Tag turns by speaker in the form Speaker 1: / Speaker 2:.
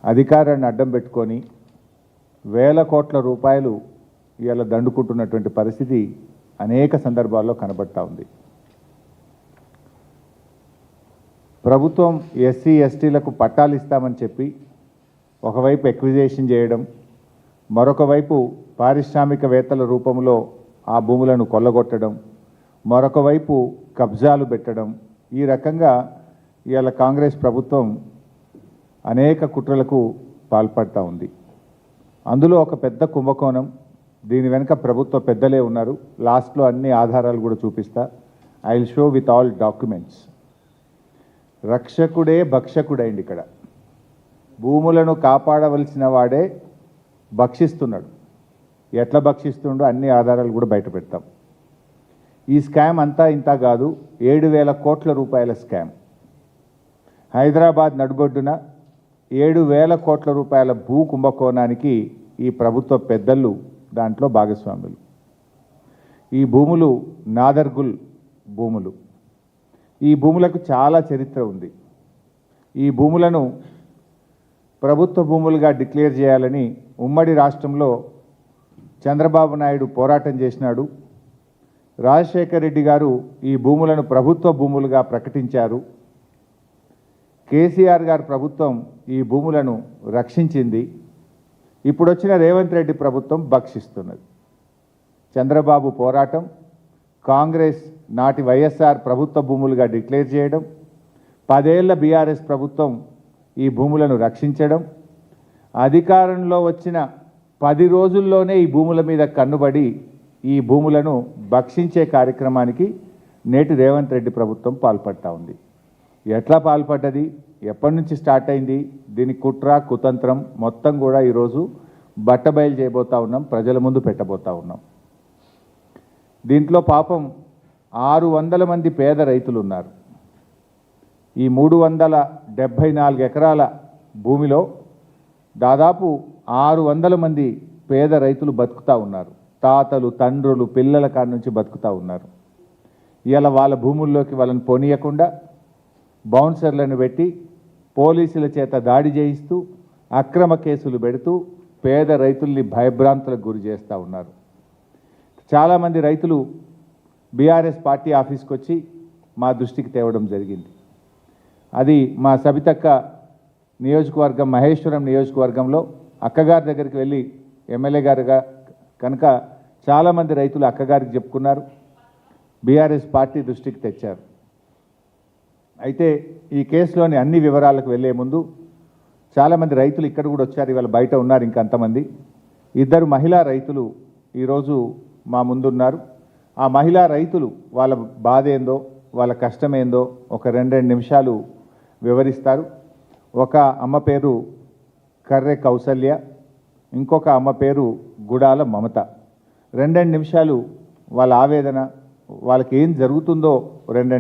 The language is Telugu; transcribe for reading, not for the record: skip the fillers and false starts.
Speaker 1: అధికారాన్ని అడ్డం పెట్టుకొని వేల కోట్ల రూపాయలు ఇవాళ దండుకుంటున్నటువంటి పరిస్థితి అనేక సందర్భాల్లో కనబడతా ఉంది. ప్రభుత్వం ఎస్సీ ఎస్టీలకు పట్టాలు ఇస్తామని చెప్పి ఒకవైపు ఎక్విజేషన్ చేయడం, మరొక వైపు పారిశ్రామికవేత్తల రూపంలో ఆ భూములను కొల్లగొట్టడం, మరొక వైపు కబ్జాలు పెట్టడం, ఈ రకంగా ఇవాళ కాంగ్రెస్ ప్రభుత్వం అనేక కుట్రలకు పాల్పడతా ఉంది. అందులో ఒక పెద్ద కుంభకోణం. దీని వెనుక ప్రభుత్వ పెద్దలే ఉన్నారు. లాస్ట్లో అన్ని ఆధారాలు కూడా చూపిస్తా. I will show with all documents. రక్షకుడే భక్షకుడైంది. ఇక్కడ భూములను కాపాడవలసిన వాడే భక్షిస్తున్నాడు. ఎట్లా భక్షిస్తుండో అన్ని ఆధారాలు కూడా బయట పెడతాం. ఈ స్కామ్ అంతా ఇంత కాదు. 7,000 కోట్ల రూపాయల స్కామ్. హైదరాబాద్ నడుబొడ్డున 7,000 కోట్ల రూపాయల భూ కుంభకోణానికి ఈ ప్రభుత్వ పెద్దలు దాంట్లో భాగస్వాములు. ఈ భూములు నాదర్గుల్ భూములు. ఈ భూములకు చాలా చరిత్ర ఉంది. ఈ భూములను ప్రభుత్వ భూములుగా డిక్లేర్ చేయాలని ఉమ్మడి రాష్ట్రంలో చంద్రబాబు నాయుడు పోరాటం చేసినాడు. రాజశేఖర్ రెడ్డి గారు ఈ భూములను ప్రభుత్వ భూములుగా ప్రకటించారు. కేసీఆర్ గారి ప్రభుత్వం ఈ భూములను రక్షించింది. ఇప్పుడు వచ్చిన రేవంత్ రెడ్డి ప్రభుత్వం భక్షిస్తున్నది. చంద్రబాబు పోరాటం, కాంగ్రెస్ నాటి వైఎస్ఆర్ ప్రభుత్వ భూములుగా డిక్లేర్ చేయడం, 10 ఏళ్ల బీఆర్ఎస్ ప్రభుత్వం ఈ భూములను రక్షించడం, అధికారంలో వచ్చిన 10 రోజుల్లోనే ఈ భూముల మీద కన్నుబడి ఈ భూములను భక్షించే కార్యక్రమానికి నేటి రేవంత్ రెడ్డి ప్రభుత్వం పాల్పడతా ఉంది. ఎట్లా పాల్పడ్డది, ఎప్పటి నుంచి స్టార్ట్ అయింది, దీని కుట్ర కుతంత్రం మొత్తం కూడా ఈరోజు బట్టబయలు చేయబోతా ఉన్నాం, ప్రజల ముందు పెట్టబోతా ఉన్నాం. దీంట్లో పాపం 600 మంది పేద రైతులు ఉన్నారు. ఈ 374 ఎకరాల భూమిలో దాదాపు 600 మంది పేద రైతులు బతుకుతూ ఉన్నారు. తాతలు, తండ్రులు, పిల్లల కాడ నుంచి బతుకుతూ ఉన్నారు. ఇవాళ వాళ్ళ భూముల్లోకి వాళ్ళని పోనీయకుండా బౌన్సర్లను పెట్టి పోలీసుల చేత దాడి చేయిస్తూ అక్రమ కేసులు పెడుతూ పేద రైతుల్ని భయభ్రాంతులకు గురి చేస్తూ ఉన్నారు. చాలామంది రైతులు బీఆర్ఎస్ పార్టీ ఆఫీస్కి వచ్చి మా దృష్టికి తేవడం జరిగింది. అది మా సబితక్క నియోజకవర్గం, మహేశ్వరం నియోజకవర్గంలో అక్కగారి దగ్గరికి వెళ్ళి ఎమ్మెల్యే గారుగా కనుక చాలామంది రైతులు అక్కగారికి చెప్పుకున్నారు, బీఆర్ఎస్ పార్టీ దృష్టికి తెచ్చారు. అయితే ఈ కేసులోని అన్ని వివరాలకు వెళ్ళే ముందు చాలామంది రైతులు ఇక్కడ కూడా వచ్చారు, ఇవాళ బయట ఉన్నారు ఇంకంతమంది. 2 మహిళా రైతులు ఈరోజు మా ముందున్నారు. ఆ మహిళా రైతులు వాళ్ళ బాధ ఏందో, వాళ్ళ కష్టమేందో ఒక 2 నిమిషాలు వివరిస్తారు. ఒక అమ్మ పేరు కర్రె కౌసల్య, ఇంకొక అమ్మ పేరు గుడాల మమత. 2 నిమిషాలు వాళ్ళ ఆవేదన, వాళ్ళకి ఏం జరుగుతుందో 2